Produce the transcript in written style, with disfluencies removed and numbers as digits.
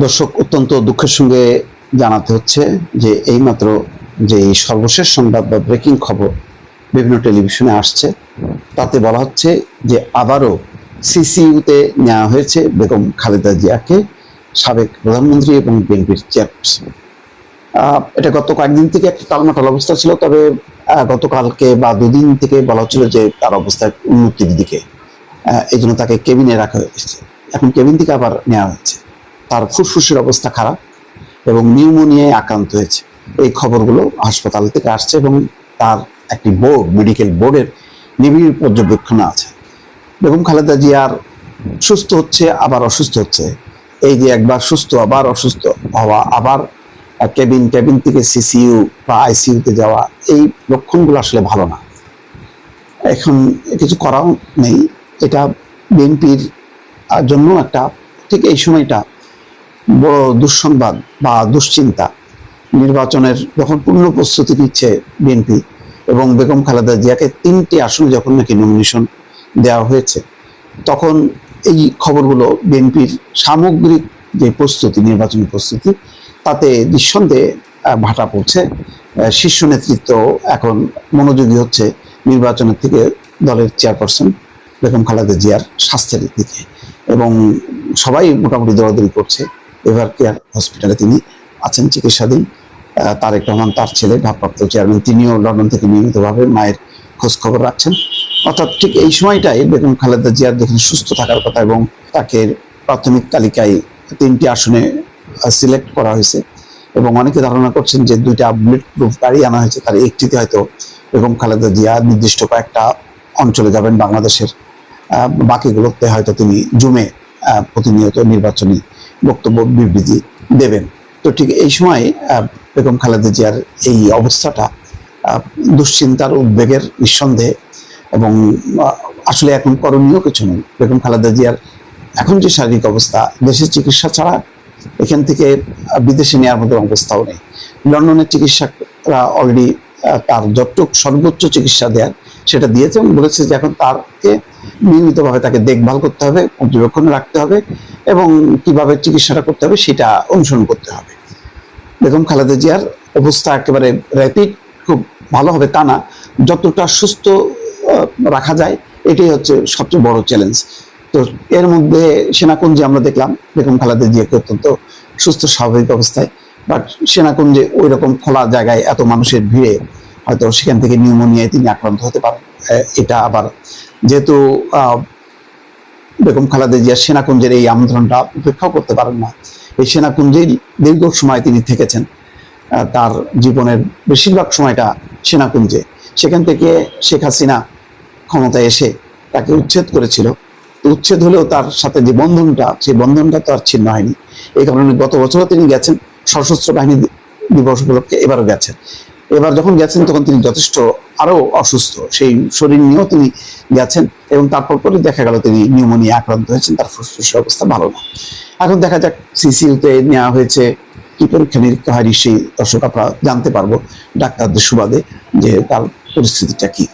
দর্শক, অত্যন্ত দুঃখের সঙ্গে জানাতে হচ্ছে যে এইমাত্র যে সর্বশেষ সংবাদ বা ব্রেকিং খবর বিভিন্ন টেলিভিশনে আসছে, তাতে বলা হচ্ছে যে আবারও সিসিইউতে নেওয়া হয়েছে বেগম খালেদা জিয়াকে, সাবেক প্রধানমন্ত্রী এবং বিএনপির চেয়ারপারসন। এটা গত কয়েকদিন থেকে একটা টালমাটাল অবস্থা ছিল, তবে গতকালকে বা দুদিন থেকে বলা হচ্ছিল যে তার অবস্থার উন্নতির দিকে, এই জন্য তাকে কেবিনে রাখা হয়েছে। এখন কেবিন থেকে আবার নেওয়া হয়েছে। তার ফুসফুসের অবস্থা খারাপ এবং নিউমোনিয়ায় আক্রান্ত হয়েছে, এই খবরগুলো হাসপাতাল থেকে আসছে এবং তার একটি বোর্ড, মেডিকেল বোর্ডের নিবিড় পর্যবেক্ষণে আছে। বেগম খালেদা জিয়ার সুস্থ হচ্ছে আবার অসুস্থ হচ্ছে, এই যে একবার সুস্থ আবার অসুস্থ হওয়া, আবার কেবিন থেকে সিসিইউ বা আইসিইউতে যাওয়া, এই লক্ষণগুলো আসলে ভালো না। এখন কিছু করাও নেই। এটা বিএনপির জন্য একটা, ঠিক এই সময়টা বড় দুঃসংবাদ বা দুশ্চিন্তা। নির্বাচনের যখন পূর্ণ প্রস্তুতি নিচ্ছে বিএনপি এবং বেগম খালেদা জিয়াকে 3টি আসনে যখন নাকি নমিনেশন দেওয়া হয়েছে, তখন এই খবরগুলো বিএনপির সামগ্রিক যে প্রস্তুতি, নির্বাচনী প্রস্তুতি, তাতে নিঃসন্দেহে ভাটা পড়ছে। শীর্ষ নেতৃত্ব এখন মনোযোগী হচ্ছে নির্বাচনের থেকে দলের চেয়ারপারসন বেগম খালেদা জিয়ার স্বাস্থ্যের দিকে, এবং সবাই মোটামুটি দৌড়াদৌড়ি করছে। এভার কেয়ার হসপিটালে তিনি আছেন চিকিৎসাধীন। তারেক রহমান, তার ছেলে, ভারপ্রাপ্ত চেয়ারম্যান, তিনিও লন্ডন থেকে নিয়মিতভাবে মায়ের খোঁজ খবর রাখছেন। অর্থাৎ ঠিক এই সময়টাই বেগম খালেদা জিয়ার যেখানে সুস্থ থাকার কথা এবং তাকে প্রাথমিক তালিকায় 3টি আসনে সিলেক্ট করা হয়েছে, এবং অনেকে ধারণা করছেন যে 2টা বুলেট প্রুফ গাড়ি আনা হয়েছে, তার একটিতে হয়তো বেগম খালেদা জিয়া নির্দিষ্ট কয়েকটা অঞ্চলে যাবেন বাংলাদেশের, বাকিগুলোতে হয়তো তিনি জুমে প্রতিনিয়ত নির্বাচনী বক্তব্য, বিবৃতি দেবেন। তো ঠিক এই সময় বেগম খালেদা জিয়ার এই অবস্থাটা দুশ্চিন্তার, উদ্বেগের, নিঃসন্দেহে। এবং আসলে এখন করণীয় কিছু নেই। বেগম খালেদা জিয়ার এখন যে শারীরিক অবস্থা, দেশের চিকিৎসা ছাড়া এখান থেকে বিদেশে নেওয়ার মতো অবস্থাও নেই। লন্ডনের চিকিৎসকরা অলরেডি তার যতটুকু সর্বোচ্চ চিকিৎসা দেওয়ার সেটা দিয়েছে এবং বলেছে যে এখন তাকে নিয়মিতভাবে তাকে দেখভাল করতে হবে, পর্যবেক্ষণে রাখতে হবে, এবং কিভাবে চিকিৎসাটা করতে হবে সেটা অনুসরণ করতে হবে। বেগম খালেদা জিয়ার অবস্থা একেবারে র্যাপিড খুব ভালো হবে তা না, যতটা সুস্থ রাখা যায় এটাই হচ্ছে সবচেয়ে বড় চ্যালেঞ্জ। তো এর মধ্যে সেনাকুঞ্জে আমরা দেখলাম বেগম খালেদা জিয়াকে অত্যন্ত সুস্থ স্বাভাবিক অবস্থায়, বাট সেনাকুঞ্জে ওই রকম খোলা জায়গায় এত মানুষের ভিড়ে হয়তো সেখান থেকে নিউমোনিয়ায় তিনি আক্রান্ত হতে পারেন। এটা আবার যেহেতু বেগম খালেদা জিয়া সেনাকুঞ্জের এই আমন্ত্রণটা উপেক্ষাও করতে পারেন না, এই সেনাকুঞ্জেই দীর্ঘ সময় তিনি থেকেছেন, তার জীবনের বেশিরভাগ সময়টা সেনাকুঞ্জে। সেখান থেকে শেখ হাসিনা ক্ষমতায় এসে তাকে উচ্ছেদ করেছিল। উচ্ছেদ হলেও তার সাথে যে বন্ধনটা, সেই বন্ধনটা তো আর ছিন্ন হয়নি। এই কারণে গত বছরও তিনি গেছেন, সশস্ত্র বাহিনী দিবস উপলক্ষে এবারও গেছেন। এবার যখন গেছেন তখন তিনি যথেষ্ট আরো অসুস্থ, সেই শরীর নিয়েও তিনি গেছেন, এবং তারপর পরে দেখা গেল তিনি নিউমোনিয়া আক্রান্ত হয়েছেন, তার ফুসফুসের অবস্থা ভালো না। এখন দেখা যাক সিসিইউতে নেওয়া হয়েছে, কি পরীক্ষা নিরীক্ষা হয় নিশ্চয়ই দর্শক আপনারা জানতে পারবো ডাক্তারদের সুবাদে যে তার পরিস্থিতিটা কি।